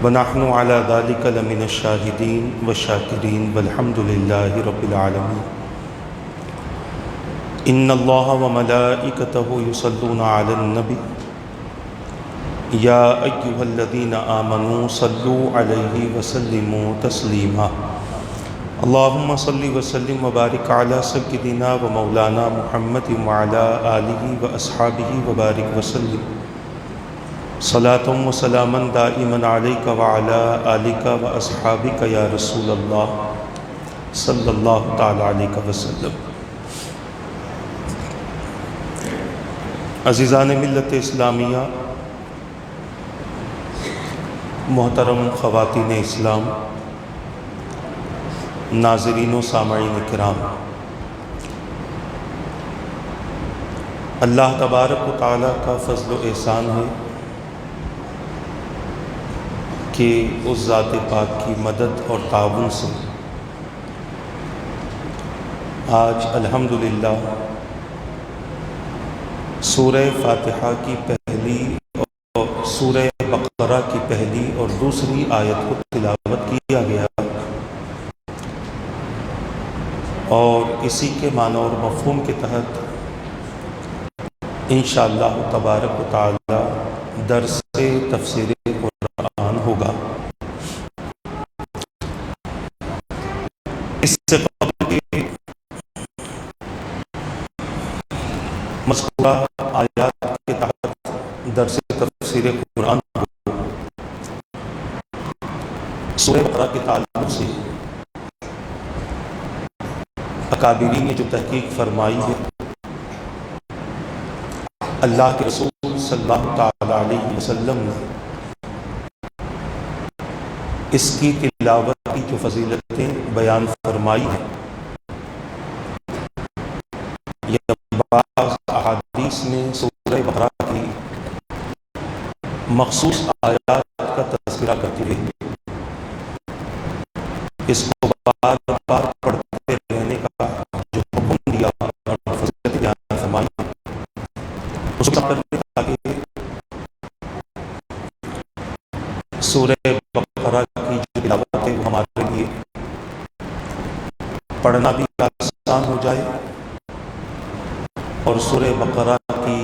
ونحن على ذلك لمن الشاهدين والشاكرين والحمد لله رب العالمين. إن الله وملائكته يصلون على النبي يا أيها الذين آمنوا صلوا عليه وسلموا تسليما. اللهم صل وسلم وبارك على سيدنا ومولانا محمد وعلى آله وأصحابه وبارك وسلم صلاة وسلاما دائما عليك وعلى آلك وأصحابك يا رسول الله صلی اللہ تعالی علیہ وسلم. عزیزان ملت اسلامیہ، محترم خواتین اسلام، ناظرین و سامعین کرام، اللہ تبارک و تعالیٰ کا فضل و احسان ہے کہ اس ذات پاک کی مدد اور تعاون سے آج الحمدللہ سورہ فاتحہ کی پہلی اور سورہ بقرہ کی پہلی اور دوسری آیت کو تلاوت کیا گیا، اور اسی کے معنی اور مفہوم کے تحت انشاءاللہ تبارک و تعالی درس تفسیر قرآن ہوگا. اس سے قبل کہ مذکورہ آیات کے تحت درس تفسیر قرآن ہو، سورہ بقرہ کے تعلق سے اکابرین نے جو تحقیق فرمائی ہے، اللہ کے رسول صلی اللہ تعالی علیہ وسلم نے اس کی تلاوت کی جو فضیلتیں بیان فرمائی ہیں، یہ بعض احادیث میں سورہ بقرہ کی مخصوص آیات کا تذکرہ کرتی ہے، اس کو بار بار پڑھتے رہنے کا جو حکم دیا اور فضیلت بیان فرمائی، اس کو کرنے تاکہ سورہ بقرہ کی جو تلاوت ہے وہ ہمارے لیے پڑھنا بھی آسان ہو جائے اور سورہ بقرہ کی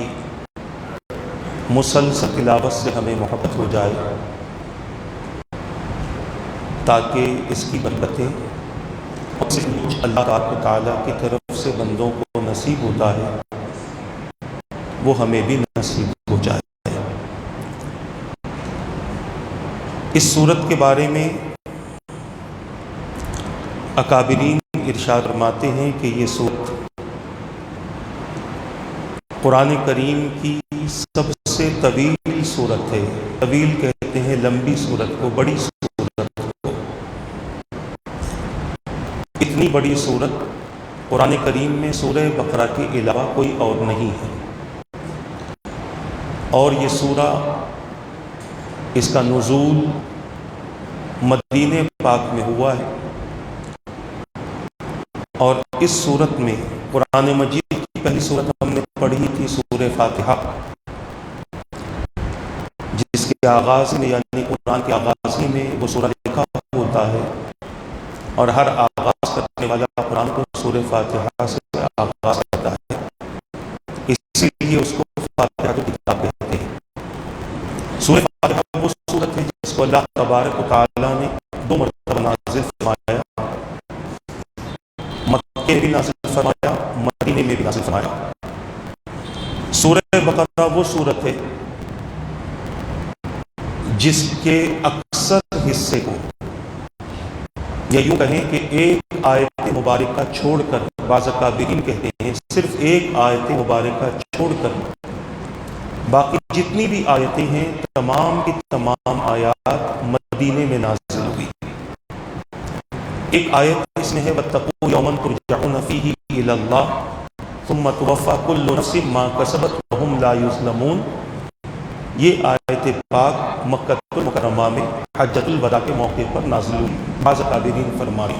مسلسل تلاوت سے ہمیں محبت ہو جائے، تاکہ اس کی برکتیں اللہ تعالیٰ کی طرف سے بندوں کو نصیب ہوتا ہے وہ ہمیں بھی نصیب ہو جائے. اس سورت کے بارے میں اکابرین ارشاد فرماتے ہیں کہ یہ سورت قرآن کریم کی سب سے طویل سورت ہے. طویل کہتے ہیں لمبی سورت کو، بڑی سورت کو. اتنی بڑی سورت قرآن کریم میں سورہ بقرہ کے علاوہ کوئی اور نہیں ہے، اور یہ سورہ اس کا نزول مدینہ پاک میں ہوا ہے، اور اس سورت میں قرآن مجید کی پہلی سورت ہم نے پڑھی تھی سورہ فاتحہ، جس کے آغاز میں یعنی قرآن کے آغاز میں وہ سورہ لکھا ہوتا ہے، اور ہر آغاز کرنے والا قرآن کو سورہ فاتحہ سے آغاز کرتا ہے، اسی لیے اس کو فاتحہ کی کتاب کہتے ہیں. سورہ فاتحہ وہ سورت ہے جس کو اللہ تبارک و تعالیٰ نے 2 مرتبہ نازل فرمایا، مکہ میں بھی نازل فرمایا، مدینے میں بھی نازل فرمایا. سورہ بقرہ وہ سورت ہے جس کے اکثر حصے کو، یا یوں کہیں کہ ایک آیت مبارکہ چھوڑ کر، بعض اکابرین کہتے ہیں صرف ایک آیت مبارکہ چھوڑ کر باقی جتنی بھی آیتیں ہیں تمام کی تمام آیات مدینے میں نازل ہوئی. ایک آیت اس میں ہے وَاتَّقُوا يَوْمًا تُرْجَعُونَ فِيهِ إِلَى اللَّهِ ثُمَّ تُوَفَّى كُلُّ نَفْسٍ مَا كَسَبَتْ وَهُمْ لَا يُظْلَمُونَ. یہ آیت پاک مکہ المکرمہ میں حجۃ الوداع کے موقع پر نازل ہوئی. بعض اکابرین فرمائی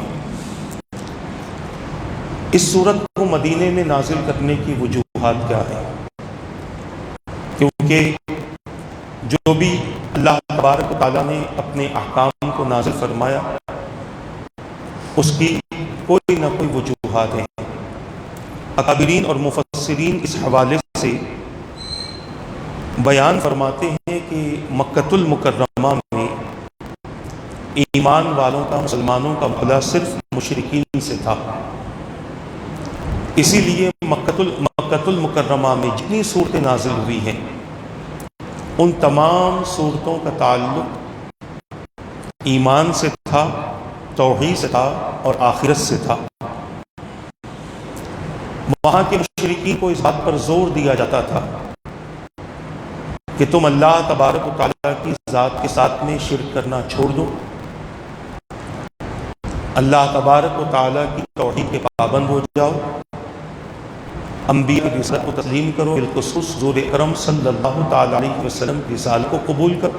اس سورت کو مدینے میں نازل کرنے کی وجوہات کیا ہیں؟ کیونکہ جو بھی اللہ تبارک و تعالیٰ نے اپنے احکام کو نازل فرمایا اس کی کوئی نہ کوئی وجوہات ہیں۔ اکابرین اور مفسرین اس حوالے سے بیان فرماتے ہیں کہ مکۃ المکرمہ میں ایمان والوں کا، مسلمانوں کا مقابلہ صرف مشرکین سے تھا، اسی لیے مکۃ المکرمہ میں جتنی صورتیں نازل ہوئی ہیں ان تمام صورتوں کا تعلق ایمان سے تھا، توحید سے تھا اور آخرت سے تھا۔ وہاں کے مشرکین کو اس بات پر زور دیا جاتا تھا کہ تم اللہ تبارک و تعالیٰ کی ذات کے ساتھ میں شرک کرنا چھوڑ دو، اللہ تبارک و تعالیٰ کی توحید کے پابند ہو جاؤ، انبیاء کی رسالت کو تسلیم کرو، بالخصوص حضور اکرم صلی اللہ تعالیٰ علیہ وسلم کی رسالت کو قبول کرو،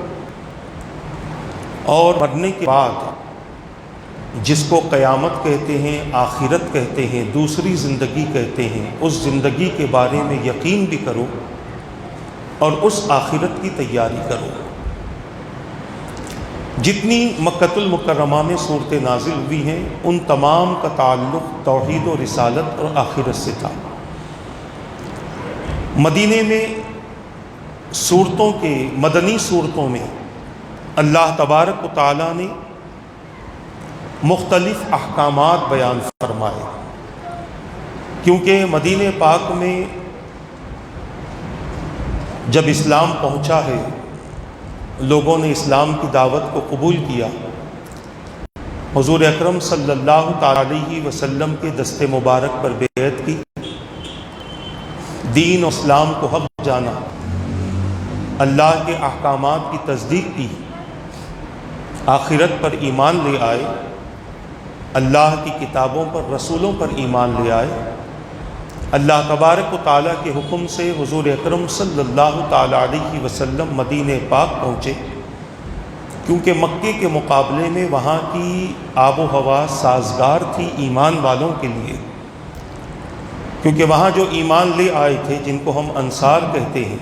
اور مرنے کے بعد جس کو قیامت کہتے ہیں، آخرت کہتے ہیں، دوسری زندگی کہتے ہیں، اس زندگی کے بارے میں یقین بھی کرو اور اس آخرت کی تیاری کرو۔ جتنی مکۃ المکرمہ میں صورتیں نازل ہوئی ہیں ان تمام کا تعلق توحید و رسالت اور آخرت سے تھا۔ مدینے میں صورتوں کے، مدنی صورتوں میں اللہ تبارک و تعالیٰ نے مختلف احکامات بیان فرمائے، کیونکہ مدینہ پاک میں جب اسلام پہنچا ہے، لوگوں نے اسلام کی دعوت کو قبول کیا، حضور اکرم صلی اللہ تعالیٰ علیہ وسلم کے دست مبارک پر بیعت کی، دین و اسلام کو حق جانا، اللہ کے احکامات کی تصدیق کی، آخرت پر ایمان لے آئے، اللہ کی کتابوں پر، رسولوں پر ایمان لے آئے، اللہ تبارک و تعالیٰ کے حکم سے حضور اکرم صلی اللہ تعالیٰ علیہ وسلم مدینہ پاک پہنچے، کیونکہ مکے کے مقابلے میں وہاں کی آب و ہوا سازگار تھی ایمان والوں کے لیے، کیونکہ وہاں جو ایمان لے آئے تھے جن کو ہم انصار کہتے ہیں،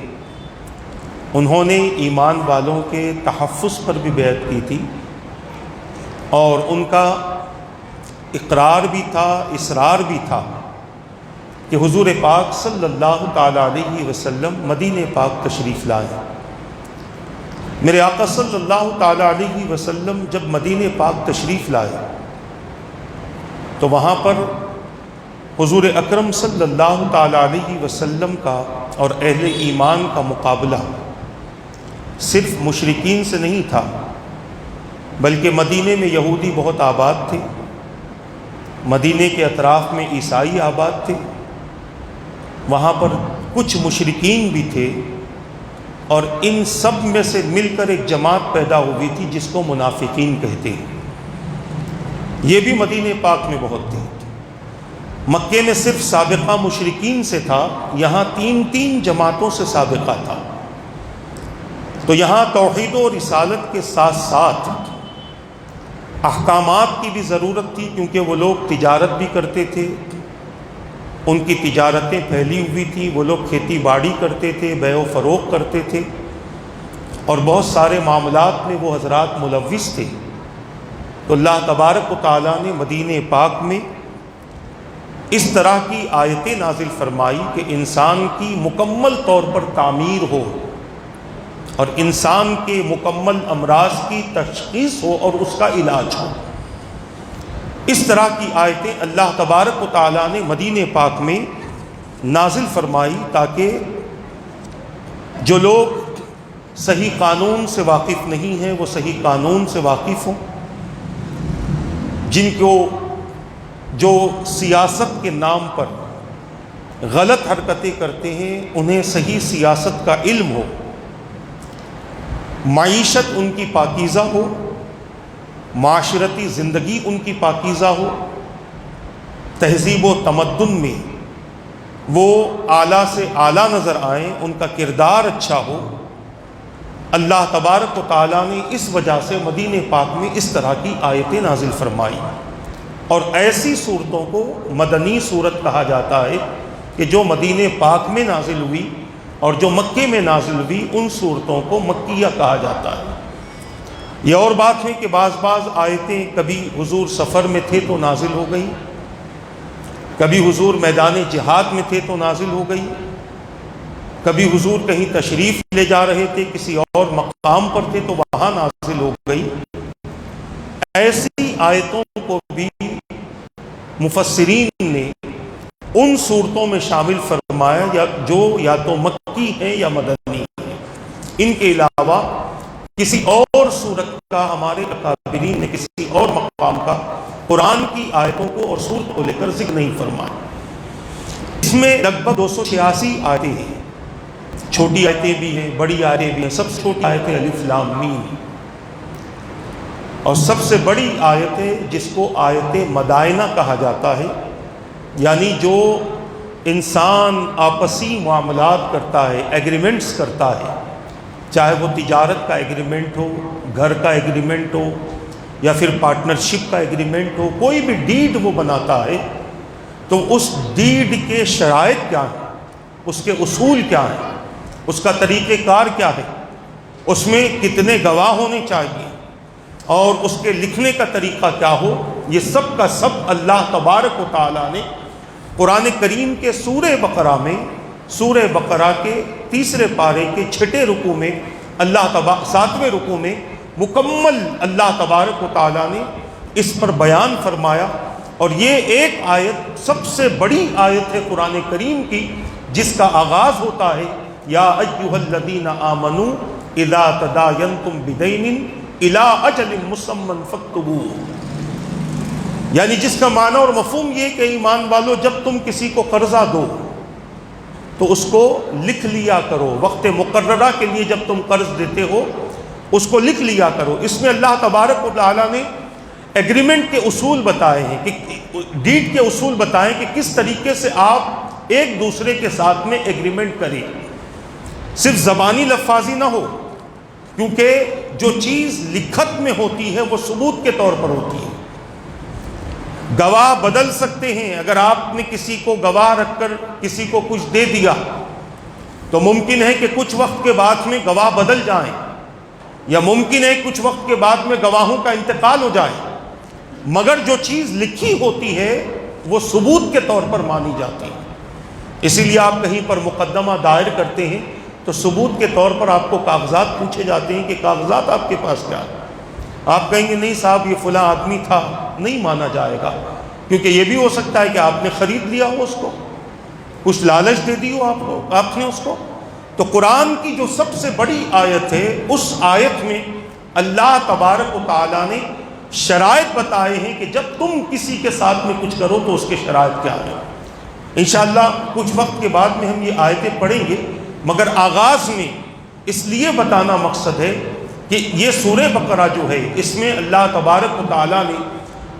انہوں نے ایمان والوں کے تحفظ پر بھی بیعت کی تھی، اور ان کا اقرار بھی تھا، اصرار بھی تھا کہ حضور پاک صلی اللہ تعالیٰ علیہ وسلم مدینہ پاک تشریف لائیں۔ میرے آقا صلی اللہ تعالیٰ علیہ وسلم جب مدینہ پاک تشریف لائے تو وہاں پر حضور اکرم صلی اللہ تعالیٰ علیہ وسلم کا اور اہل ایمان کا مقابلہ صرف مشرکین سے نہیں تھا، بلکہ مدینے میں یہودی بہت آباد تھے، مدینے کے اطراف میں عیسائی آباد تھے، وہاں پر کچھ مشرکین بھی تھے، اور ان سب میں سے مل کر ایک جماعت پیدا ہوئی تھی جس کو منافقین کہتے ہیں۔ یہ بھی مدینہ پاک میں بہت تھے۔ مکے میں صرف سابقہ مشرکین سے تھا، یہاں تین جماعتوں سے سابقہ تھا، تو یہاں توحید و رسالت کے ساتھ ساتھ احکامات کی بھی ضرورت تھی، کیونکہ وہ لوگ تجارت بھی کرتے تھے، ان کی تجارتیں پھیلی ہوئی تھیں، وہ لوگ کھیتی باڑی کرتے تھے، بیع و فروخت کرتے تھے، اور بہت سارے معاملات میں وہ حضرات ملوث تھے۔ تو اللہ تبارک و تعالیٰ نے مدینہ پاک میں اس طرح کی آیتیں نازل فرمائی کہ انسان کی مکمل طور پر تعمیر ہو اور انسان کے مکمل امراض کی تشخیص ہو اور اس کا علاج ہو۔ اس طرح کی آیتیں اللہ تبارک و تعالیٰ نے مدینہ پاک میں نازل فرمائی تاکہ جو لوگ صحیح قانون سے واقف نہیں ہیں وہ صحیح قانون سے واقف ہوں، جن کو جو سیاست کے نام پر غلط حرکتیں کرتے ہیں انہیں صحیح سیاست کا علم ہو، معیشت ان کی پاکیزہ ہو، معاشرتی زندگی ان کی پاکیزہ ہو، تہذیب و تمدن میں وہ اعلیٰ سے اعلیٰ نظر آئیں، ان کا کردار اچھا ہو۔ اللہ تبارک و تعالیٰ نے اس وجہ سے مدینہ پاک میں اس طرح کی آیتیں نازل فرمائی، اور ایسی صورتوں کو مدنی صورت کہا جاتا ہے کہ جو مدینہ پاک میں نازل ہوئی اور جو مکے میں نازل ہوئی ان صورتوں کو مکیہ کہا جاتا ہے۔ یہ اور بات ہے کہ بعض آیتیں کبھی حضور سفر میں تھے تو نازل ہو گئی، کبھی حضور میدان جہاد میں تھے تو نازل ہو گئی، کبھی حضور کہیں تشریف لے جا رہے تھے کسی اور مقام پر تھے تو وہاں نازل ہو گئی۔ ایسی آیتوں کو بھی مفسرین نے ان صورتوں میں شامل فرمایا جو یا تو مکی ہیں یا مدنی ہیں۔ ان کے علاوہ کسی اور صورت کا ہمارے اکابرین نے کسی اور مقام کا قرآن کی آیتوں کو اور صورت کو لے کر ذکر نہیں فرمایا۔ اس میں لگ بھگ 286 آیتیں ہیں، چھوٹی آیتیں بھی ہیں، بڑی آیتیں بھی ہیں۔ سب سے چھوٹی آیت ہے الف لام میم، اور سب سے بڑی آیت ہے جس کو آیت مدائنہ کہا جاتا ہے، یعنی جو انسان آپسی معاملات کرتا ہے، ایگریمنٹس کرتا ہے، چاہے وہ تجارت کا ایگریمنٹ ہو، گھر کا ایگریمنٹ ہو، یا پھر پارٹنرشپ کا ایگریمنٹ ہو، کوئی بھی ڈیڈ وہ بناتا ہے تو اس ڈیڈ کے شرائط کیا ہیں، اس کے اصول کیا ہیں، اس کا طریقہ کار کیا ہے، اس میں کتنے گواہ ہونے چاہیے، اور اس کے لکھنے کا طریقہ کیا ہو، یہ سب کا سب اللہ تبارک و تعالیٰ نے قرآن کریم کے سورہ بقرہ کے 3 پارے کے 6 رکوع میں 7ویں رکوع میں مکمل اللہ تبارک و تعالیٰ نے اس پر بیان فرمایا۔ اور یہ ایک آیت سب سے بڑی آیت ہے قرآن کریم کی، جس کا آغاز ہوتا ہے یا ایھا الذین آمنوا اذا تداینتم بدین الی اجل مسمی فاکتبوہ، یعنی جس کا معنی اور مفہوم یہ کہ ایمان والو جب تم کسی کو قرضہ دو تو اس کو لکھ لیا کرو، وقت مقررہ کے لیے جب تم قرض دیتے ہو اس کو لکھ لیا کرو۔ اس میں اللہ تبارک و تعالیٰ نے ایگریمنٹ کے اصول بتائے ہیں، کہ ڈیڈ کے اصول بتائے کہ کس طریقے سے آپ ایک دوسرے کے ساتھ میں ایگریمنٹ کریں، صرف زبانی لفاظی نہ ہو، کیونکہ جو چیز لکھت میں ہوتی ہے وہ ثبوت کے طور پر ہوتی ہے۔ گواہ بدل سکتے ہیں، اگر آپ نے کسی کو گواہ رکھ کر کسی کو کچھ دے دیا تو ممکن ہے کہ کچھ وقت کے بعد میں گواہ بدل جائیں، یا ممکن ہے کچھ وقت کے بعد میں گواہوں کا انتقال ہو جائے، مگر جو چیز لکھی ہوتی ہے وہ ثبوت کے طور پر مانی جاتی ہے۔ اسی لیے آپ کہیں پر مقدمہ دائر کرتے ہیں تو ثبوت کے طور پر آپ کو کاغذات پوچھے جاتے ہیں کہ کاغذات آپ کے پاس کیا ہے، آپ کہیں گے نہیں صاحب یہ فلاں آدمی تھا، نہیں مانا جائے گا، کیونکہ یہ بھی ہو سکتا ہے کہ آپ نے خرید لیا ہو اس کو، کچھ لالچ دے دی ہو آپ نے اس کو۔ تو قرآن کی جو سب سے بڑی آیت ہے، اس آیت میں اللہ تبارک و تعالیٰ نے شرائط بتائے ہیں کہ جب تم کسی کے ساتھ میں کچھ کرو تو اس کے شرائط کیا ہیں۔ انشاءاللہ کچھ وقت کے بعد میں ہم یہ آیتیں پڑھیں گے، مگر آغاز میں اس لیے بتانا مقصد ہے کہ یہ سورہ بقرہ جو ہے اس میں اللہ تبارک و تعالیٰ نے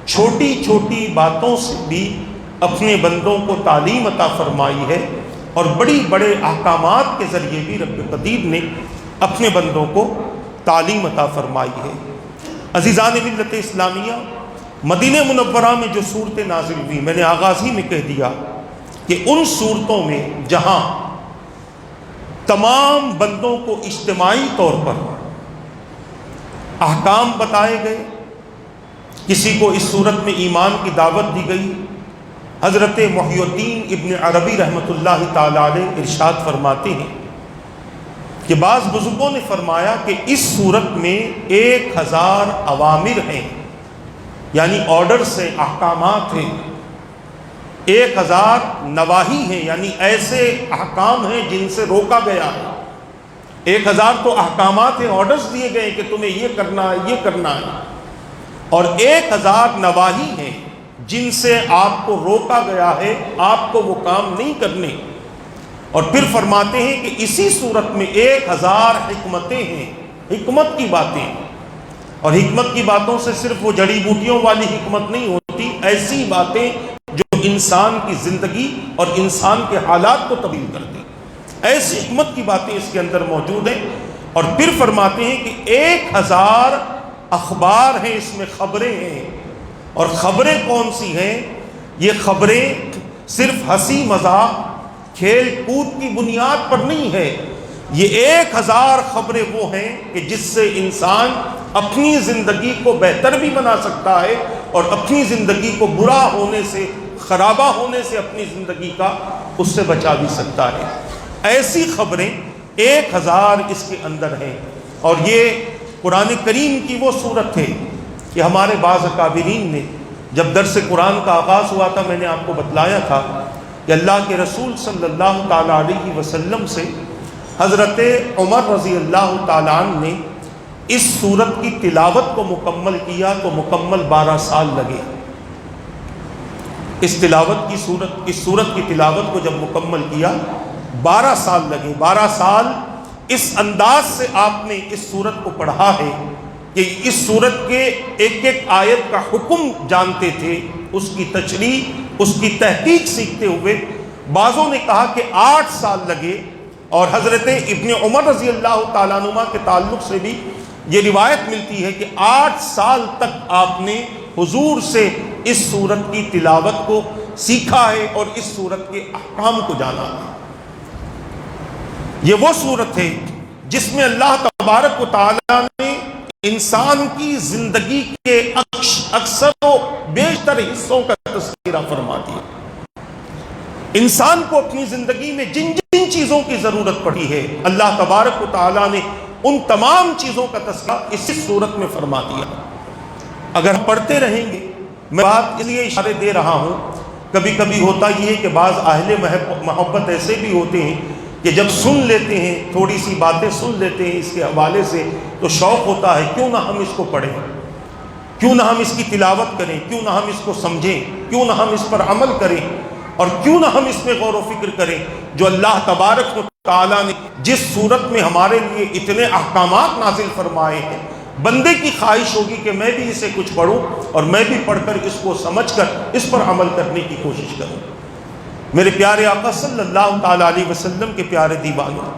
چھوٹی چھوٹی باتوں سے بھی اپنے بندوں کو تعلیم عطا فرمائی ہے، اور بڑی بڑے احکامات کے ذریعے بھی رب قدیر نے اپنے بندوں کو تعلیم عطا فرمائی ہے۔ عزیزان ملت اسلامیہ، مدینہ منورہ میں جو صورتیں نازل ہوئی، میں نے آغاز ہی میں کہہ دیا کہ ان صورتوں میں جہاں تمام بندوں کو اجتماعی طور پر احکام بتائے گئے، کسی کو اس صورت میں ایمان کی دعوت دی گئی۔ حضرت محی الدین ابن عربی رحمۃ اللہ تعالی علیہ ارشاد فرماتے ہیں کہ بعض بزرگوں نے فرمایا کہ اس صورت میں 1000 اوامر ہیں، یعنی آرڈرز ہیں، احکامات ہیں، 1000 نواہی ہیں، یعنی ایسے احکام ہیں جن سے روکا گیا ہے۔ 1000 تو احکامات ہیں، آرڈرز دیے گئے کہ تمہیں یہ کرنا ہے، یہ کرنا ہے، اور 1000 نواہی ہیں جن سے آپ کو روکا گیا ہے، آپ کو وہ کام نہیں کرنے۔ اور پھر فرماتے ہیں کہ اسی صورت میں 1000 حکمتیں ہیں، حکمت کی باتیں، اور حکمت کی باتوں سے صرف وہ جڑی بوٹیوں والی حکمت نہیں ہوتی، ایسی باتیں جو انسان کی زندگی اور انسان کے حالات کو تبدیل کر دیں، ایسی حکمت کی باتیں اس کے اندر موجود ہیں۔ اور پھر فرماتے ہیں کہ 1000 اخبار ہیں، اس میں خبریں ہیں، اور خبریں کون سی ہیں؟ یہ خبریں صرف ہنسی مذاق کھیل کود کی بنیاد پر نہیں ہے، یہ 1000 خبریں وہ ہیں کہ جس سے انسان اپنی زندگی کو بہتر بھی بنا سکتا ہے اور اپنی زندگی کو برا ہونے سے، خرابہ ہونے سے اپنی زندگی کا اس سے بچا بھی سکتا ہے۔ ایسی خبریں 1000 اس کے اندر ہیں، اور یہ قرآن کریم کی وہ صورت ہے کہ ہمارے بعض اکابرین نے جب درس قرآن کا آغاز ہوا تھا، میں نے آپ کو بتلایا تھا کہ اللہ کے رسول صلی اللہ تعالیٰ علیہ وسلم سے حضرت عمر رضی اللہ تعالیٰ عنہ نے اس سورت کی تلاوت کو مکمل کیا تو مکمل 12 سال لگے۔ اس سورت کی تلاوت کو جب مکمل کیا 12 سال لگے۔ 12 سال اس انداز سے آپ نے اس سورت کو پڑھا ہے کہ اس سورت کے ایک ایک آیت کا حکم جانتے تھے، اس کی تشریح، اس کی تحقیق سیکھتے ہوئے۔ بعضوں نے کہا کہ 8 سال لگے، اور حضرت ابن عمر رضی اللہ تعالیٰ عنہ کے تعلق سے بھی یہ روایت ملتی ہے کہ 8 سال تک آپ نے حضور سے اس سورت کی تلاوت کو سیکھا ہے اور اس سورت کے احکام کو جانا ہے۔ یہ وہ سورت ہے جس میں اللہ تبارک و تعالیٰ نے انسان کی زندگی کے اکثر و بیشتر حصوں کا تذکرہ فرما دیا۔ انسان کو اپنی زندگی میں جن جن چیزوں کی ضرورت پڑی ہے، اللہ تبارک و تعالیٰ نے ان تمام چیزوں کا تذکرہ اسی صورت میں فرما دیا۔ اگر پڑھتے رہیں گے، میں بات اس لیے اشارے دے رہا ہوں، کبھی کبھی ہوتا یہ ہے کہ بعض اہل محبت ایسے بھی ہوتے ہیں کہ جب سن لیتے ہیں، تھوڑی سی باتیں سن لیتے ہیں اس کے حوالے سے، تو شوق ہوتا ہے کیوں نہ ہم اس کو پڑھیں، کیوں نہ ہم اس کی تلاوت کریں، کیوں نہ ہم اس کو سمجھیں، کیوں نہ ہم اس پر عمل کریں، اور کیوں نہ ہم اس میں غور و فکر کریں جو اللہ تبارک و تعالیٰ نے جس صورت میں ہمارے لیے اتنے احکامات نازل فرمائے ہیں۔ بندے کی خواہش ہوگی کہ میں بھی اسے کچھ پڑھوں اور میں بھی پڑھ کر اس کو سمجھ کر اس پر عمل کرنے کی کوشش کروں۔ میرے پیارے آقا صلی اللہ تعالیٰ علیہ وسلم کے پیارے دیوانوں،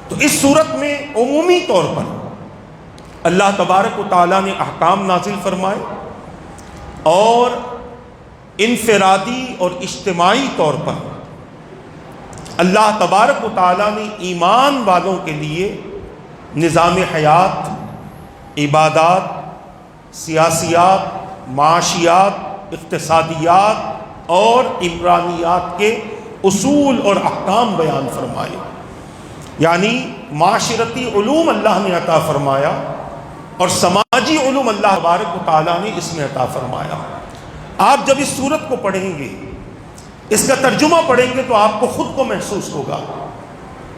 تو اس صورت میں عمومی طور پر اللہ تبارک و تعالیٰ نے احکام نازل فرمائے، اور انفرادی اور اجتماعی طور پر اللہ تبارک و تعالیٰ نے ایمان والوں کے لیے نظام حیات، عبادات، سیاسیات، معاشیات، اقتصادیات اور عمرانیات کے اصول اور احکام بیان فرمائے۔ یعنی معاشرتی علوم اللہ نے عطا فرمایا اور سماجی علوم اللہ تبارک و تعالیٰ نے اس میں عطا فرمایا۔ آپ جب اس سورت کو پڑھیں گے، اس کا ترجمہ پڑھیں گے، تو آپ کو خود کو محسوس ہوگا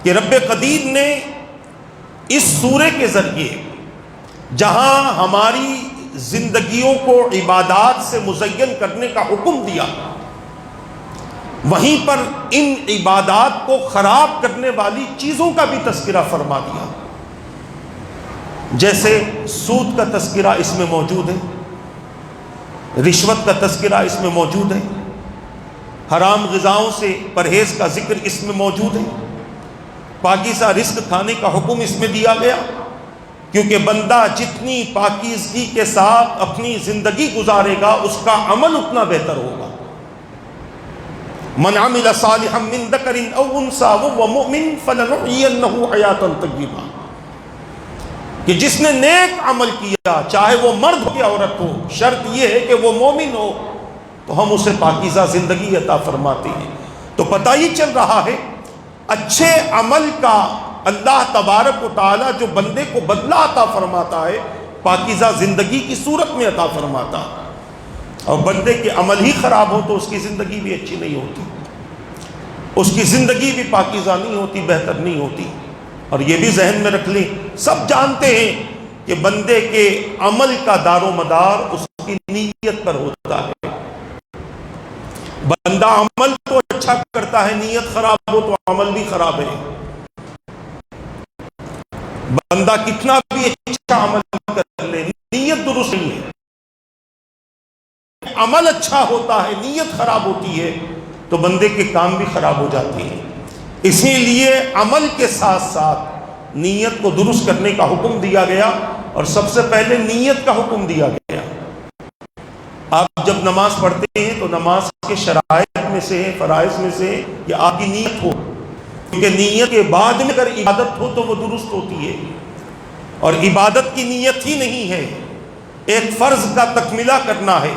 کہ رب قدیر نے اس سورے کے ذریعے جہاں ہماری زندگیوں کو عبادات سے مزین کرنے کا حکم دیا، وہیں پر ان عبادات کو خراب کرنے والی چیزوں کا بھی تذکرہ فرما دیا۔ جیسے سود کا تذکرہ اس میں موجود ہے، رشوت کا تذکرہ اس میں موجود ہے، حرام غذاؤں سے پرہیز کا ذکر اس میں موجود ہے، پاکیزہ رزق کھانے کا حکم اس میں دیا گیا، کیونکہ بندہ جتنی پاکیزگی کے ساتھ اپنی زندگی گزارے گا اس کا عمل اتنا بہتر ہوگا۔ من عمل صالحا من ذکر او انثی وهو مؤمن فلنحيينه حیاتا طیبہ، کہ جس نے نیک عمل کیا، چاہے وہ مرد ہو یا عورت ہو، شرط یہ ہے کہ وہ مومن ہو، تو ہم اسے پاکیزہ زندگی عطا فرماتے ہیں۔ تو پتہ ہی چل رہا ہے اچھے عمل کا اللہ تبارک و تعالیٰ جو بندے کو بدلہ عطا فرماتا ہے، پاکیزہ زندگی کی صورت میں عطا فرماتا ہے، اور بندے کے عمل ہی خراب ہو تو اس کی زندگی بھی اچھی نہیں ہوتی، اس کی زندگی بھی پاکیزہ نہیں ہوتی، بہتر نہیں ہوتی۔ اور یہ بھی ذہن میں رکھ لیں، سب جانتے ہیں کہ بندے کے عمل کا دار و مدار اس کی نیت پر ہوتا ہے۔ بندہ عمل تو اچھا کرتا ہے، نیت خراب ہو تو عمل بھی خراب ہے۔ بندہ کتنا بھی اچھا عمل کر لے، نیت درست نہیں ہے، عمل اچھا ہوتا ہے، نیت خراب ہوتی ہے تو بندے کے کام بھی خراب ہو جاتے ہیں۔ اسی لیے عمل کے ساتھ ساتھ نیت کو درست کرنے کا حکم دیا گیا، اور سب سے پہلے نیت کا حکم دیا گیا۔ آپ جب نماز پڑھتے ہیں تو نماز کے شرائط میں سے فرائض میں سے کہ آپ کی نیت ہو، کیونکہ نیت کے بعد میں اگر عبادت ہو تو وہ درست ہوتی ہے، اور عبادت کی نیت ہی نہیں ہے، ایک فرض کا تکملہ کرنا ہے،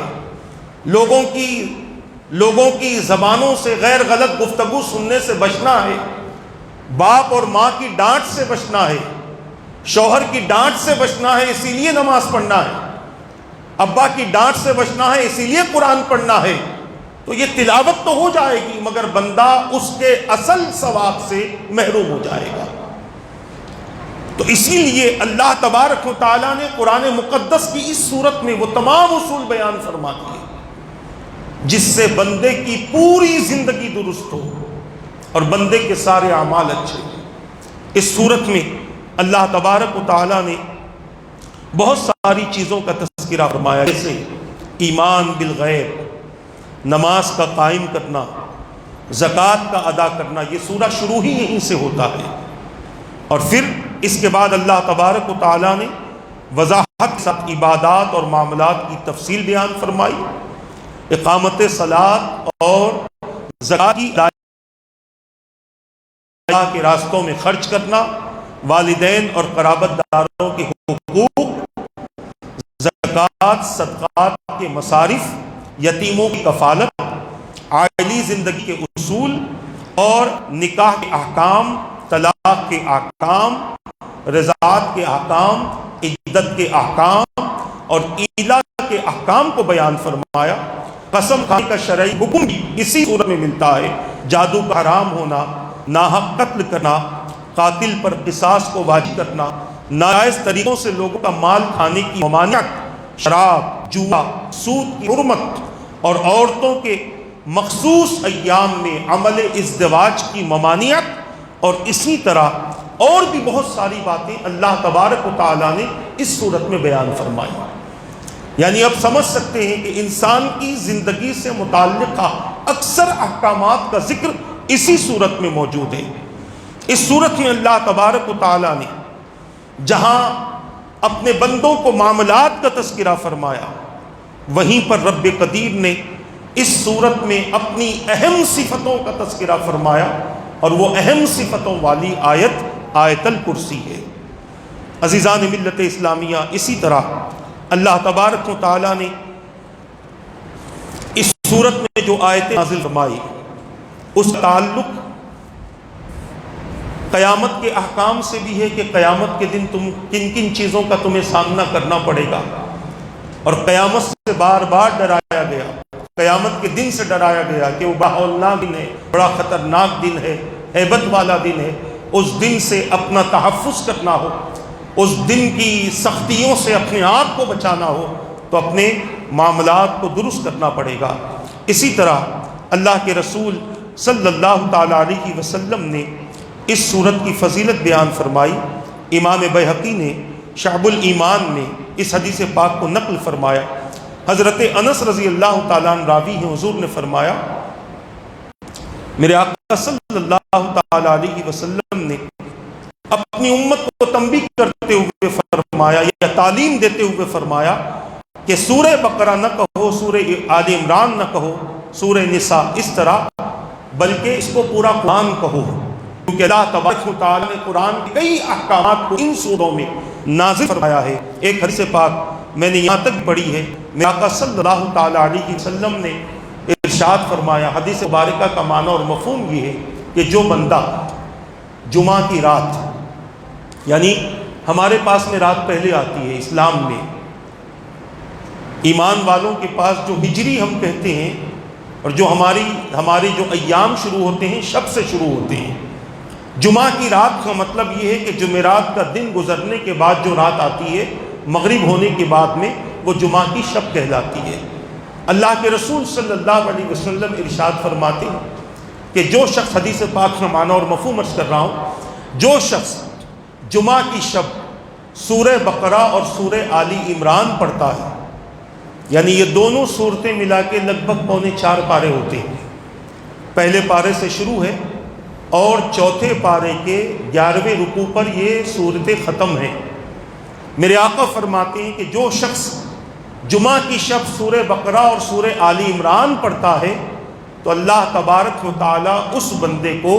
لوگوں کی زبانوں سے غیر غلط گفتگو سننے سے بچنا ہے، باپ اور ماں کی ڈانٹ سے بچنا ہے، شوہر کی ڈانٹ سے بچنا ہے، اسی لیے نماز پڑھنا ہے، ابا کی ڈانٹ سے بچنا ہے، اسی لیے قرآن پڑھنا ہے، تو یہ تلاوت تو ہو جائے گی مگر بندہ اس کے اصل ثواب سے محروم ہو جائے گا۔ تو اسی لیے اللہ تبارک و تعالیٰ نے قرآن مقدس کی اس صورت میں وہ تمام اصول بیان فرما دیے جس سے بندے کی پوری زندگی درست ہو اور بندے کے سارے اعمال اچھے ہوں۔ اس صورت میں اللہ تبارک و تعالیٰ نے بہت ساری چیزوں کا تذکرہ فرمایا، جیسے ایمان بالغیب، نماز کا قائم کرنا، زکوٰۃ کا ادا کرنا، یہ سورہ شروع ہی یہیں سے ہوتا ہے، اور پھر اس کے بعد اللہ تبارک و تعالیٰ نے وضاحت کے ساتھ عبادات اور معاملات کی تفصیل بیان فرمائی، اقامت صلاۃ اور زکوٰۃ کی اللہ کے راستوں میں خرچ کرنا، والدین اور قرابت داروں کے حقوق، زکوٰۃ صدقات کے مصارف، یتیموں کی کفالت، عائلی زندگی کے اصول اور نکاح کے احکام، طلاق کے احکام، رضاعت کے احکام، عدت کے احکام اور ایلا کے احکام کو بیان فرمایا۔ قسم کھانے کا شرعی حکم بھی اسی صورت میں ملتا ہے، جادو کا حرام ہونا، ناحق قتل کرنا، قاتل پر قصاص کو واجب کرنا، ناجائز طریقوں سے لوگوں کا مال کھانے کی ممانعت، شراب، جوا، سود کی حرمت اور عورتوں کے مخصوص ایام میں عمل ازدواج کی ممانعت، اور اسی طرح اور بھی بہت ساری باتیں اللہ تبارک و تعالیٰ نے اس صورت میں بیان فرمائی۔ یعنی اب سمجھ سکتے ہیں کہ انسان کی زندگی سے متعلقہ اکثر احکامات کا ذکر اسی صورت میں موجود ہے۔ اس صورت میں اللہ تبارک و تعالیٰ نے جہاں اپنے بندوں کو معاملات کا تذکرہ فرمایا، وہیں پر رب قدیر نے اس صورت میں اپنی اہم صفتوں کا تذکرہ فرمایا، اور وہ اہم صفتوں والی آیت الکرسی ہے۔ عزیزان ملت اسلامیہ، اسی طرح اللہ تبارک و تعالیٰ نے اس صورت میں جو آیتیں نازل فرمائی اس کا تعلق قیامت کے احکام سے بھی ہے کہ قیامت کے دن تم کن کن چیزوں کا تمہیں سامنا کرنا پڑے گا، اور قیامت سے بار بار ڈرایا گیا، قیامت کے دن سے ڈرایا گیا کہ وہ بڑا ہولناک دن ہے، بڑا خطرناک دن ہے، ہیبت والا دن ہے، اس دن سے اپنا تحفظ کرنا ہو، اس دن کی سختیوں سے اپنے آپ کو بچانا ہو تو اپنے معاملات کو درست کرنا پڑے گا۔ اسی طرح اللہ کے رسول صلی اللہ تعالیٰ علیہ وسلم نے اس صورت کی فضیلت بیان فرمائی۔ امام بیہقی نے شعب الایمان میں اس حدیث پاک کو نقل فرمایا۔ حضرت انس رضی اللہ تعالیٰ عنہ راوی ہیں، حضور نے فرمایا میرے آقا صلی اللہ تعالیٰ علیہ وسلم نے اپنی امت کو تنبیہ کرتے ہوئے فرمایا یا تعلیم دیتے ہوئے فرمایا کہ سورہ بقرہ نہ کہو، سورہ آل عمران نہ کہو، سورہ نساء اس طرح، بلکہ اس کو پورا قرآن کہو، کیونکہ اللہ تبارک و تعالیٰ نے قرآن کے کئی احکامات کو ان سوروں میں نازل فرمایا ہے۔ ایک حدیث پاک میں نے یہاں تک پڑھی ہے، میرے آقا صلی اللہ تعالیٰ علیہ وسلم نے ارشاد فرمایا، حدیث مبارکہ کا معنی اور مفہوم یہ ہے کہ جو بندہ جمعہ کی رات، یعنی ہمارے پاس میں رات پہلے آتی ہے اسلام میں، ایمان والوں کے پاس جو ہجری ہم کہتے ہیں، اور جو ہمارے جو ایام شروع ہوتے ہیں شب سے شروع ہوتے ہیں، جمعہ کی رات کا مطلب یہ ہے کہ جمعرات کا دن گزرنے کے بعد جو رات آتی ہے، مغرب ہونے کے بعد میں وہ جمعہ کی شب کہلاتی ہے۔ اللہ کے رسول صلی اللہ علیہ وسلم ارشاد فرماتے ہیں کہ جو شخص، حدیث پاک کا معنی اور مفہوم عرض کر رہا ہوں، جو شخص جمعہ کی شب سورہ بقرہ اور سورہ آل عمران پڑھتا ہے، یعنی یہ دونوں صورتیں ملا کے لگ بھگ 4 پارے ہوتے ہیں، پہلے پارے سے شروع ہے اور چوتھے پارے کے 11ویں رکوع پر یہ صورتیں ختم ہیں۔ میرے آقا فرماتے ہیں کہ جو شخص جمعہ کی شب سورہ بقرہ اور سورہ آل عمران پڑھتا ہے تو اللہ تبارک و تعالیٰ اس بندے کو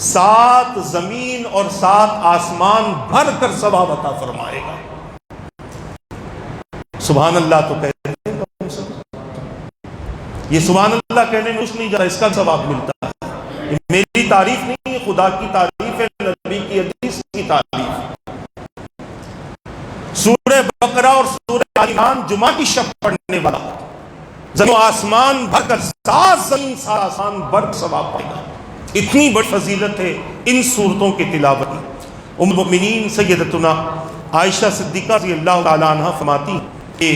7 زمین اور 7 آسمان بھر کر ثواب عطا فرمائے گا۔ سبحان اللہ تو کہتے ہیں یہ سبحان اللہ کہنے میں اس نہیں جا رہا، اس کا ثواب ملتا ہے۔ یہ میری تعریف نہیں ہے، خدا کی تعریف ہے، نبی کی حدیث کی تعریف۔ سورہ بقرہ اور سورہ آل عمران جمعہ کی شب پڑھنے والا زمین و آسمان بھر کر 7 زمین 7 آسمان بھر ثواب پائے گا۔ اتنی بڑی فضیلت ہے ان سورتوں کی تلاوت کی۔ ام المؤمنین سیدتنا عائشہ صدیقہ رضی اللہ تعالیٰ عنہ فرماتی کہ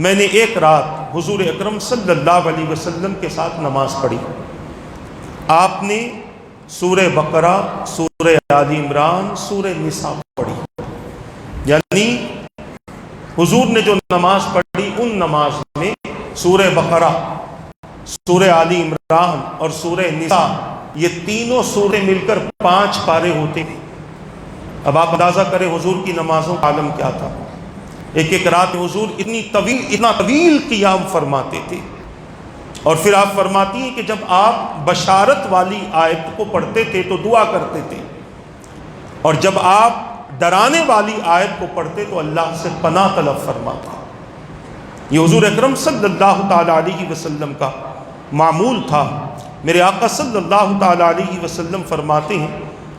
میں نے ایک رات حضور اکرم صلی اللہ علیہ وسلم کے ساتھ نماز پڑھی۔ آپ نے سورہ بقرہ، سورہ آل عمران، سورہ نساء پڑھی، یعنی حضور نے جو نماز پڑھی ان نماز میں سورہ بقرہ، سورہ آل عمران اور سورہ نساء یہ تینوں سورے مل کر 5 پارے ہوتے ہیں۔ اب آپ اندازہ کریں حضور کی نمازوں کا عالم کیا تھا۔ ایک ایک رات حضور اتنا طویل قیام فرماتے تھے، اور پھر آپ فرماتی ہیں کہ جب آپ بشارت والی آیت کو پڑھتے تھے تو دعا کرتے تھے، اور جب آپ ڈرانے والی آیت کو پڑھتے تو اللہ سے پناہ طلب فرماتے۔ یہ حضور اکرم صلی اللہ تعالیٰ علیہ وسلم کا معمول تھا۔ میرے آقا صلی اللہ تعالیٰ علیہ وسلم فرماتے ہیں،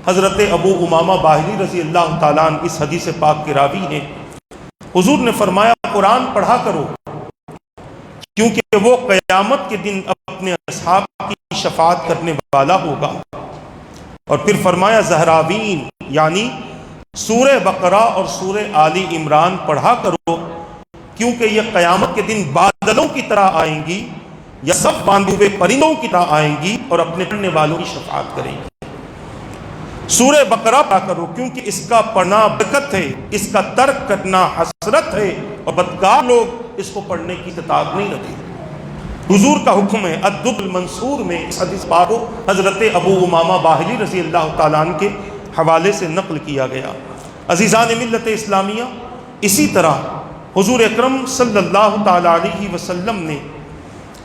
حضرت ابو امامہ باہلی رضی اللہ تعالیٰ عنہ اس حدیث پاک کے راوی ہیں، حضور نے فرمایا قرآن پڑھا کرو کیونکہ وہ قیامت کے دن اپنے اصحاب کی شفاعت کرنے والا ہوگا۔ اور پھر فرمایا زہراوین یعنی سورہ بقرہ اور سورہ آل عمران پڑھا کرو کیونکہ یہ قیامت کے دن بادلوں کی طرح آئیں گی یا سب باندھے ہوئے پرندوں کی طرح آئیں گی اور اپنے پڑھنے والوں کی شفاعت کریں گی۔ سورہ بقرہ پڑھا کرو کیونکہ اس کا پڑھنا برکت ہے، اس کا ترک کرنا حسرت ہے، اور بدکار لوگ اس کو پڑھنے کی استطاعت نہیں رکھتے۔ حضور کا حکم ہے۔ الدر المنصور میں اس حدیث پاک کو حضرت ابو امامہ باہلی رضی اللہ تعالیٰ عنہ کے حوالے سے نقل کیا گیا۔ عزیزان ملت اسلامیہ، اسی طرح حضور اکرم صلی اللہ تعالیٰ علیہ وسلم نے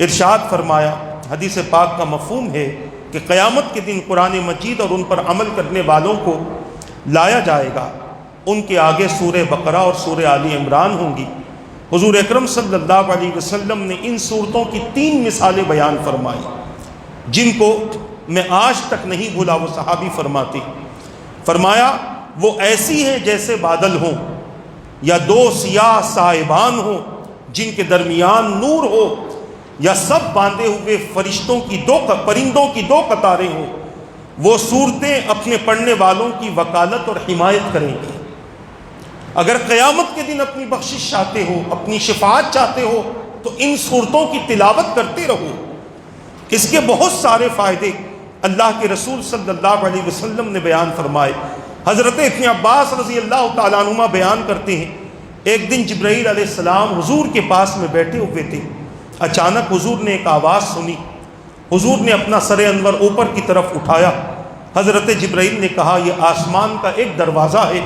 ارشاد فرمایا، حدیث پاک کا مفہوم ہے کہ قیامت کے دن قرآن مجید اور ان پر عمل کرنے والوں کو لایا جائے گا، ان کے آگے سورہ بقرہ اور سورہ آل عمران ہوں گی۔ حضور اکرم صلی اللہ علیہ وسلم نے ان صورتوں کی 3 مثالیں بیان فرمائی جن کو میں آج تک نہیں بھولا۔ وہ صحابی فرمایا وہ ایسی ہیں جیسے بادل ہوں یا 2 سیاہ صاحبان ہوں جن کے درمیان نور ہو، یا سب باندھے ہوئے پرندوں کی 2 قطاریں ہوں۔ وہ صورتیں اپنے پڑھنے والوں کی وکالت اور حمایت کریں گی۔ اگر قیامت کے دن اپنی بخشش چاہتے ہو، اپنی شفاعت چاہتے ہو تو ان صورتوں کی تلاوت کرتے رہو۔ اس کے بہت سارے فائدے اللہ کے رسول صلی اللہ علیہ وسلم نے بیان فرمائے۔ حضرت ابن عباس رضی اللہ تعالیٰ عنہما بیان کرتے ہیں، ایک دن جبرائیل علیہ السلام حضور کے پاس میں بیٹھے ہوئے تھے۔ اچانک حضور نے ایک آواز سنی۔ حضور نے اپنا سر انور اوپر کی طرف اٹھایا۔ حضرت جبرائیل نے کہا یہ آسمان کا ایک دروازہ ہے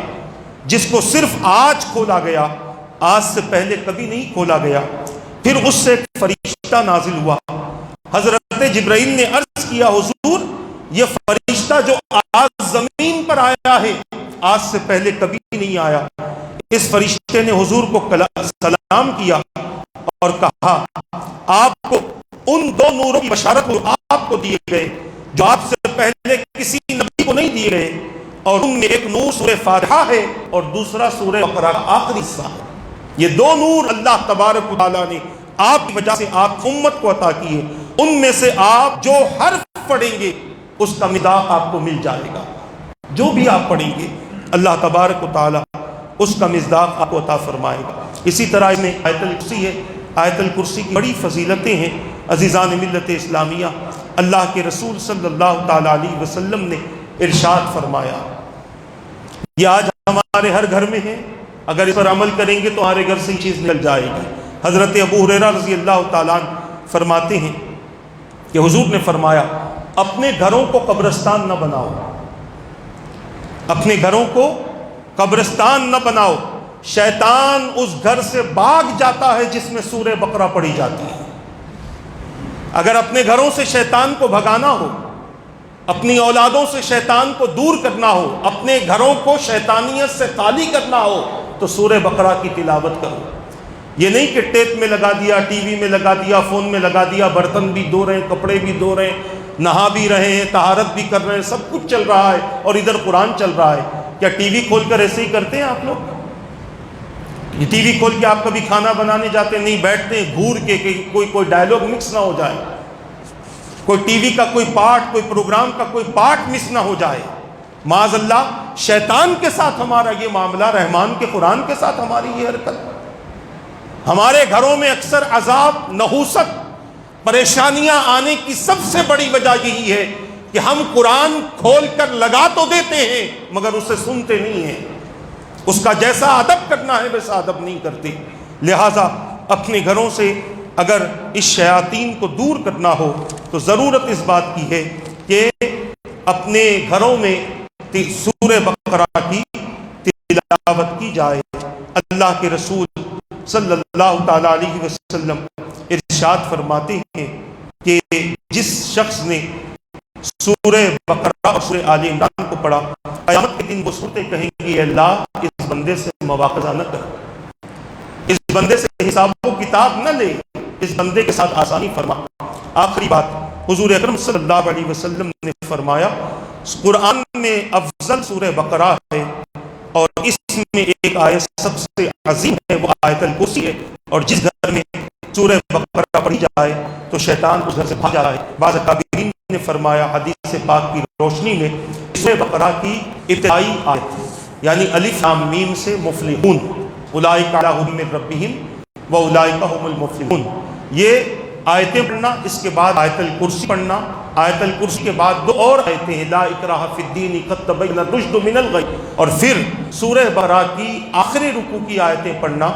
جس کو صرف آج کھولا گیا، آج سے پہلے کبھی نہیں کھولا گیا۔ پھر اس سے ایک فرشتہ نازل ہوا۔ حضرت جبرائیل نے عرض کیا حضور یہ فرشتہ جو آج زمین پر آیا ہے آج سے پہلے کبھی نہیں آیا۔ اس فرشتے نے حضور کو سلام کیا اور کہا آپ کو ان 2 نوروں کی بشارت آپ کو دیے گئے جو آپ سے پہلے کسی نبی کو نہیں دیے گئے، اور ان میں ایک نور سورہ فاتحہ ہے اور دوسرا سورہ بقرہ کا آخری حصہ ہے۔ یہ 2 نور اللہ تبارک و تعالیٰ نے آپ کی وجہ سے آپ امت کو عطا کیے۔ ان میں سے آپ جو حرف پڑھیں گے اس کا مداح آپ کو مل جائے گا۔ جو بھی آپ پڑھیں گے اللہ تبارک و تعالیٰ اس کا مصداق آپ کو عطا فرمائے گا۔ اسی طرح اس میں آیت الکرسی ہے۔ آیت الکرسی کی بڑی فضیلتیں ہیں۔ عزیزان ملت اسلامیہ، اللہ کے رسول صلی اللہ تعالیٰ علیہ وسلم نے ارشاد فرمایا، یہ آج ہمارے ہر گھر میں ہے، اگر اس پر عمل کریں گے تو ہمارے گھر سے یہ چیز نکل جائے گی۔ حضرت ابو ہریرہ رضی اللہ تعالیٰ عنہ فرماتے ہیں کہ حضور نے فرمایا اپنے گھروں کو قبرستان نہ بناؤ، اپنے گھروں کو قبرستان نہ بناؤ، شیطان اس گھر سے بھاگ جاتا ہے جس میں سورہ بقرہ پڑھی جاتی ہے۔ اگر اپنے گھروں سے شیطان کو بھگانا ہو، اپنی اولادوں سے شیطان کو دور کرنا ہو، اپنے گھروں کو شیطانیت سے خالی کرنا ہو تو سورہ بقرہ کی تلاوت کرو۔ یہ نہیں کہ ٹیپ میں لگا دیا، ٹی وی میں لگا دیا، فون میں لگا دیا، برتن بھی دھو رہے ہیں، کپڑے بھی دھو رہے ہیں، نہا بھی رہے ہیں، طہارت بھی کر رہے ہیں، سب کچھ چل رہا ہے اور ادھر قرآن چل رہا ہے۔ کیا ٹی وی کھول کر ایسے ہی کرتے ہیں آپ لوگ؟ یہ ٹی وی کھول کے آپ کبھی کھانا بنانے جاتے نہیں، بیٹھتے ہیں گھور کے کہ کوئی ڈائلاگ مکس نہ ہو جائے، کوئی ٹی وی کا کوئی پارٹ، کوئی پروگرام کا کوئی پارٹ مس نہ ہو جائے۔ معاذ اللہ شیطان کے ساتھ ہمارا یہ معاملہ، رحمان کے قرآن کے ساتھ ہماری یہ حرکت۔ ہمارے گھروں میں اکثر عذاب، نحوست، پریشانیاں آنے کی سب سے بڑی وجہ یہی ہے کہ ہم قرآن کھول کر لگا تو دیتے ہیں مگر اسے سنتے نہیں ہیں، اس کا جیسا ادب کرنا ہے ویسا ادب نہیں کرتے۔ لہٰذا اپنے گھروں سے اگر اس شیاطین کو دور کرنا ہو تو ضرورت اس بات کی ہے کہ اپنے گھروں میں سورہ بقرہ کی تلاوت کی جائے۔ اللہ کے رسول صلی اللہ تعالیٰ علیہ وسلم ارشاد فرماتے ہیں کہ جس شخص نے سورہ بقرہ اور سورہ آل عمران کو پڑھا، قیامت کے دن وہ صورتیں کہیں گی، اللہ اس بندے سے مواخذہ نہ کر، اس بندے سے حساب و کتاب نہ لے، اس بندے کے ساتھ آسانی فرما۔ آخری بات، حضور اکرم صلی اللہ علیہ وسلم نے فرمایا قرآن میں افضل سورہ بقرہ ہے اور اس میں ایک آیت سب سے عظیم ہے، وہ آیت الکرسی ہے، اور جس گھر میں سورہ بقرہ پڑھی جائے تو شیطان اس گھر سے بھاگ جاتا ہے۔ بعض اکابرین نے فرمایا حدیث پاک کی روشنی میں سورہ بقرہ کی ابتدائی آیت یعنی الف لام میم سے مفلحون، اولئک علی ھدی من ربہم واولئک ھم المفلحون، یہ آیتیں پڑھنا، اس کے بعد آیت الکرسی پڑھنا، آیت الکرسی کے بعد دو اور آیتیں ہیں، لا اکراہ فی الدین قد تبین الرشد من الغی، اور پھر سورہ بقرہ کی آخری رکوع کی آیتیں پڑھنا۔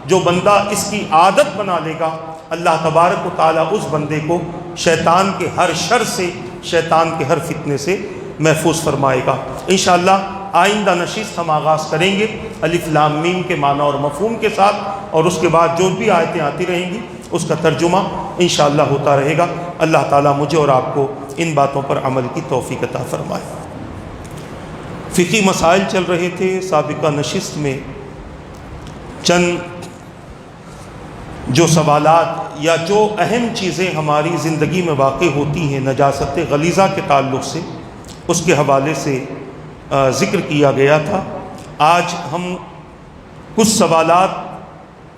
جو بندہ اس کی عادت بنا لے گا اللہ تبارک و تعالیٰ اس بندے کو شیطان کے ہر شر سے، شیطان کے ہر فتنے سے محفوظ فرمائے گا۔ انشاءاللہ آئندہ نشست ہم آغاز کریں گے الف لام میم کے معنی اور مفہوم کے ساتھ، اور اس کے بعد جو بھی آیتیں آتی رہیں گی اس کا ترجمہ انشاءاللہ ہوتا رہے گا۔ اللہ تعالیٰ مجھے اور آپ کو ان باتوں پر عمل کی توفیق عطا فرمائے۔ فقہی مسائل چل رہے تھے سابقہ نشست میں، چند جو سوالات یا جو اہم چیزیں ہماری زندگی میں واقع ہوتی ہیں نجاست غلیظہ کے تعلق سے، اس کے حوالے سے ذکر کیا گیا تھا۔ آج ہم کچھ سوالات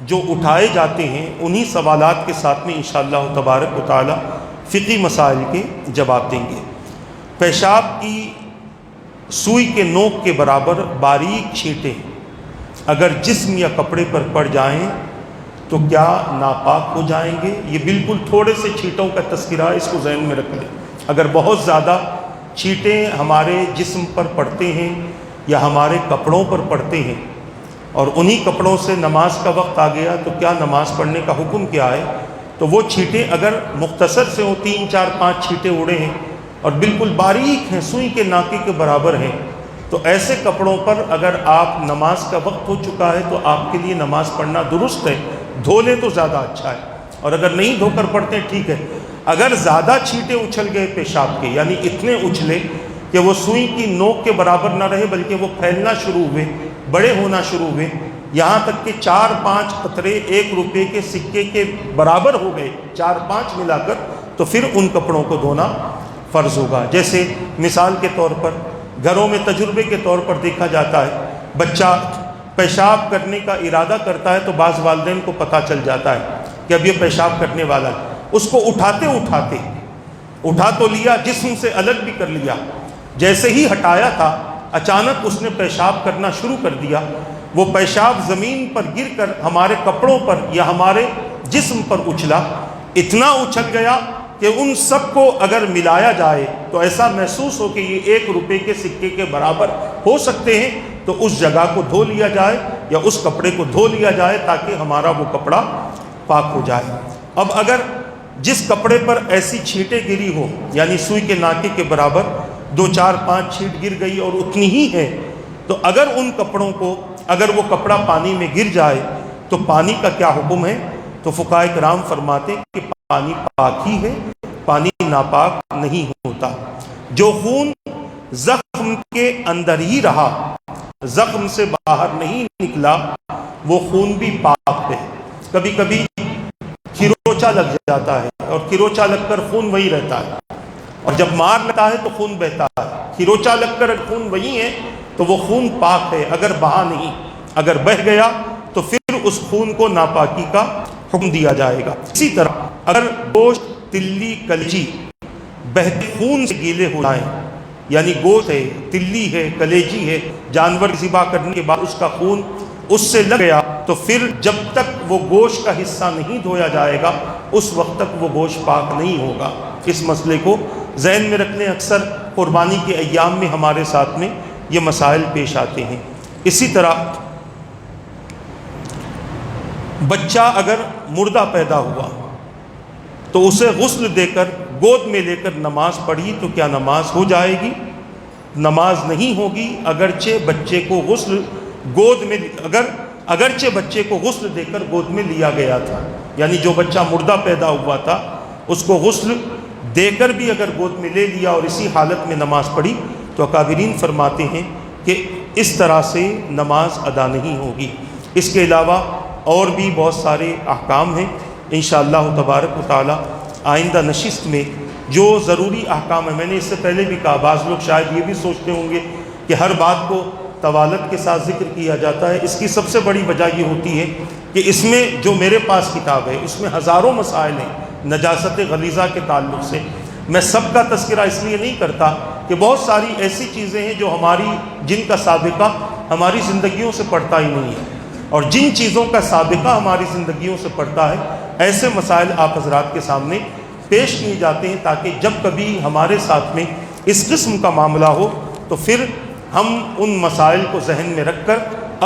جو اٹھائے جاتے ہیں انہی سوالات کے ساتھ میں انشاءاللہ تبارک و تعالی فقہی مسائل کے جواب دیں گے۔ پیشاب کی سوئی کے نوک کے برابر باریک چھینٹیں اگر جسم یا کپڑے پر پڑ جائیں تو کیا ناپاک ہو جائیں گے؟ یہ بالکل تھوڑے سے چھینٹوں کا تذکرہ، اس کو ذہن میں رکھ لیں۔ اگر بہت زیادہ چھینٹیں ہمارے جسم پر پڑتے ہیں یا ہمارے کپڑوں پر پڑتے ہیں اور انہی کپڑوں سے نماز کا وقت آ گیا تو کیا نماز پڑھنے کا حکم کیا ہے؟ تو وہ چھینٹیں اگر مختصر سے ہوں، 3 4 5 چھینٹیں اڑے ہیں اور بالکل باریک ہیں، سوئی کے ناکے کے برابر ہیں، تو ایسے کپڑوں پر اگر آپ نماز کا وقت ہو چکا ہے تو آپ کے لیے نماز پڑھنا درست ہے، دھو لیں تو زیادہ اچھا ہے، اور اگر نہیں دھو کر پڑھتے ہیں ٹھیک ہے۔ اگر زیادہ چھینٹیں اچھل گئے پیشاب کے، یعنی اتنے اچھلے کہ وہ سوئی کی نوک کے برابر نہ رہے بلکہ وہ پھیلنا شروع ہوئے، بڑے ہونا شروع ہوئے، یہاں تک کہ 4 5 قطرے 1 روپے کے سکے کے برابر ہو گئے، 4 5 ملا کر، تو پھر ان کپڑوں کو دھونا فرض ہوگا۔ جیسے مثال کے طور پر گھروں میں تجربے کے طور پر دیکھا جاتا ہے، بچہ پیشاب کرنے کا ارادہ کرتا ہے تو بعض والدین کو پتہ چل جاتا ہے کہ اب یہ پیشاب کرنے والا ہے، اس کو اٹھاتے اٹھا تو لیا، جسم سے الگ بھی کر لیا، جیسے ہی ہٹایا تھا اچانک اس نے پیشاب کرنا شروع کر دیا۔ وہ پیشاب زمین پر گر کر ہمارے کپڑوں پر یا ہمارے جسم پر اچھلا، اتنا اچھل گیا کہ ان سب کو اگر ملایا جائے تو ایسا محسوس ہو کہ یہ 1 روپے کے سکے کے برابر ہو سکتے ہیں، تو اس جگہ کو دھو لیا جائے یا اس کپڑے کو دھو لیا جائے تاکہ ہمارا وہ کپڑا پاک ہو جائے۔ اب اگر جس کپڑے پر ایسی چھینٹیں گری ہو، یعنی سوئی کے ناکے کے برابر 2 4 5 چھینٹ گر گئی اور اتنی ہی ہے، تو اگر ان کپڑوں کو اگر وہ کپڑا پانی میں گر جائے تو پانی کا کیا حکم ہے؟ تو فقہاء کرام فرماتے کہ پانی پاک ہی ہے، پانی ناپاک نہیں ہوتا۔ جو خون زخم کے اندر ہی رہا، زخم سے باہر نہیں نکلا، وہ خون بھی پاک ہے۔ کبھی کبھی کھروچا لگ جاتا ہے اور کھروچا لگ کر خون وہی رہتا ہے، اور جب مار لیتا ہے تو خون بہتا ہے۔ کھروچا لگ کر خون وہی ہے تو وہ خون پاک ہے، اگر بہا نہیں، اگر بہہ گیا تو پھر اس خون کو ناپاکی کا حکم دیا جائے گا۔ اسی طرح اگر گوشت، تلی، کلیجی بہتے خون سے گیلے ہو جائیں، یعنی گوشت ہے، تلی ہے، کلیجی ہے، جانور ذبح کرنے کے بعد اس کا خون اس سے لگ گیا تو پھر جب تک وہ گوشت کا حصہ نہیں دھویا جائے گا اس وقت تک وہ گوشت پاک نہیں ہوگا۔ اس مسئلے کو ذہن میں رکھنے، اکثر قربانی کے ایام میں ہمارے ساتھ میں یہ مسائل پیش آتے ہیں۔ اسی طرح بچہ اگر مردہ پیدا ہوا تو اسے غسل دے کر گود میں لے کر نماز پڑھی تو کیا نماز ہو جائے گی؟ نماز نہیں ہوگی، اگرچہ بچے کو غسل بچے کو غسل دے کر گود میں لیا گیا تھا، یعنی جو بچہ مردہ پیدا ہوا تھا اس کو غسل دے کر بھی اگر گود میں لے لیا اور اسی حالت میں نماز پڑھی تو اکابرین فرماتے ہیں کہ اس طرح سے نماز ادا نہیں ہوگی۔ اس کے علاوہ اور بھی بہت سارے احکام ہیں، انشاءاللہ تبارک و تعالی آئندہ نشست میں جو ضروری احکام ہیں، میں نے اس سے پہلے بھی کہا، بعض لوگ شاید یہ بھی سوچتے ہوں گے کہ ہر بات کو طوالت کے ساتھ ذکر کیا جاتا ہے۔ اس کی سب سے بڑی وجہ یہ ہوتی ہے کہ اس میں جو میرے پاس کتاب ہے اس میں ہزاروں مسائل ہیں نجاست غلیظہ کے تعلق سے۔ میں سب کا تذکرہ اس لیے نہیں کرتا کہ بہت ساری ایسی چیزیں ہیں جو جن کا سابقہ ہماری زندگیوں سے پڑتا ہی نہیں ہے، اور جن چیزوں کا سابقہ ہماری زندگیوں سے پڑتا ہے ایسے مسائل آپ حضرات کے سامنے پیش کیے جاتے ہیں تاکہ جب کبھی ہمارے ساتھ میں اس قسم کا معاملہ ہو تو پھر ہم ان مسائل کو ذہن میں رکھ کر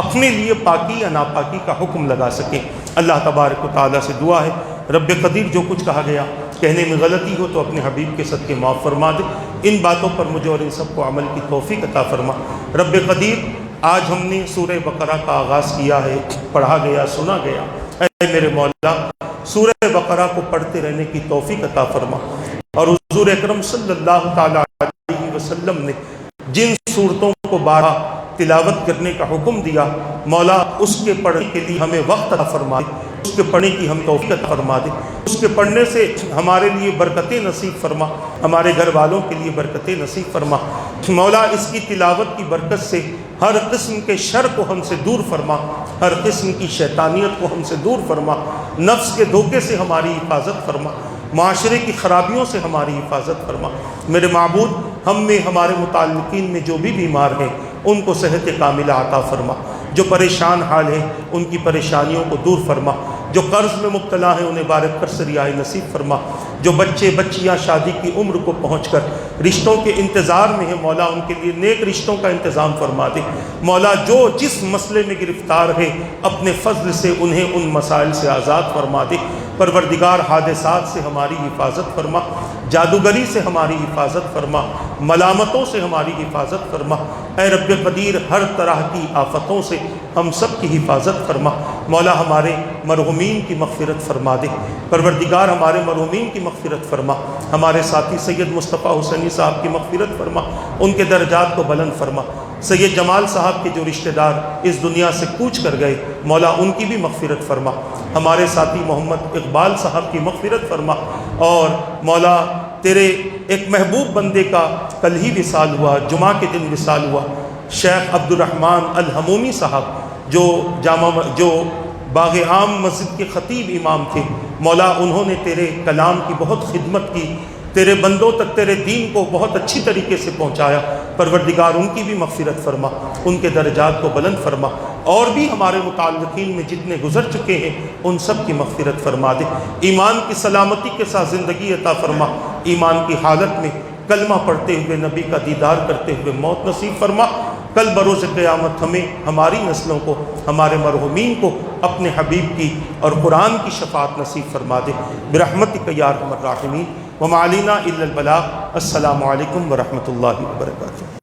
اپنے لیے پاکی یا ناپاکی کا حکم لگا سکیں۔ اللہ تبارک و تعالیٰ سے دعا ہے رب قدیر جو کچھ کہا گیا کہنے میں غلطی ہو تو اپنے حبیب کے صدقے معاف فرما دے، ان باتوں پر مجھے اور ان سب کو عمل کی توفیق عطا فرما۔ رب قدیر آج ہم نے سورہ بقرہ کا آغاز کیا ہے، پڑھا گیا، سنا گیا، اے میرے مولا سورہ بقرہ کو پڑھتے رہنے کی توفیق عطا فرما، اور حضور اکرم صلی اللہ تعالی علیہ وسلم نے جن صورتوں کو بارہ تلاوت کرنے کا حکم دیا مولا اس کے پڑھنے کے لیے ہمیں وقت عطا فرما دے، اس کے پڑھنے کی ہم توفیق عطا فرما دے، اس کے پڑھنے سے ہمارے لیے برکتیں نصیب فرما، ہمارے گھر والوں کے لیے برکتیں نصیب فرما مولا۔ اس کی تلاوت کی برکت سے ہر قسم کے شر کو ہم سے دور فرما، ہر قسم کی شیطانیت کو ہم سے دور فرما، نفس کے دھوکے سے ہماری حفاظت فرما، معاشرے کی خرابیوں سے ہماری حفاظت فرما۔ میرے معبود ہم میں ہمارے متعلقین میں جو بھی بیمار ہیں ان کو صحت کاملہ عطا فرما، جو پریشان حال ہیں ان کی پریشانیوں کو دور فرما، جو قرض میں مبتلا ہیں انہیں بارک کر سے رہائی نصیب فرما، جو بچے بچیاں شادی کی عمر کو پہنچ کر رشتوں کے انتظار میں ہیں مولا ان کے لیے نیک رشتوں کا انتظام فرما دے مولا۔ جو جس مسئلے میں گرفتار ہے اپنے فضل سے انہیں ان مسائل سے آزاد فرما دے پروردگار۔ حادثات سے ہماری حفاظت فرما، جادوگری سے ہماری حفاظت فرما، ملامتوں سے ہماری حفاظت فرما، اے رب قدیر ہر طرح کی آفتوں سے ہم سب کی حفاظت فرما مولا۔ ہمارے مرحومین کی مغفرت فرما دے پروردگار، ہمارے مرحومین کی مغفرت فرما، ہمارے ساتھی سید مصطفیٰ حسینی صاحب کی مغفرت فرما، ان کے درجات کو بلند فرما۔ سید جمال صاحب کے جو رشتہ دار اس دنیا سے کوچ کر گئے مولا ان کی بھی مغفرت فرما، ہمارے ساتھی محمد اقبال صاحب کی مغفرت فرما، اور مولا تیرے ایک محبوب بندے کا کل ہی وصال ہوا، جمعہ کے دن وصال ہوا، شیخ عبد الرحمن الحمومی صاحب جو باغ عام مسجد کے خطیب امام تھے مولا، انہوں نے تیرے کلام کی بہت خدمت کی، تیرے بندوں تک تیرے دین کو بہت اچھی طریقے سے پہنچایا پروردگار، ان کی بھی مغفرت فرما، ان کے درجات کو بلند فرما، اور بھی ہمارے متعلقین میں جتنے گزر چکے ہیں ان سب کی مغفرت فرما دے، ایمان کی سلامتی کے ساتھ زندگی عطا فرما، ایمان کی حالت میں کلمہ پڑھتے ہوئے نبی کا دیدار کرتے ہوئے موت نصیب فرما۔ کل بروز قیامت ہمیں، ہماری نسلوں کو، ہمارے مرحومین کو اپنے حبیب کی اور قرآن کی شفاعت نصیب فرما دے برحمتک یا ارحم الراحمین۔ وما علینا الا البلاغ۔ السلام علیکم ورحمۃ اللہ وبرکاتہ۔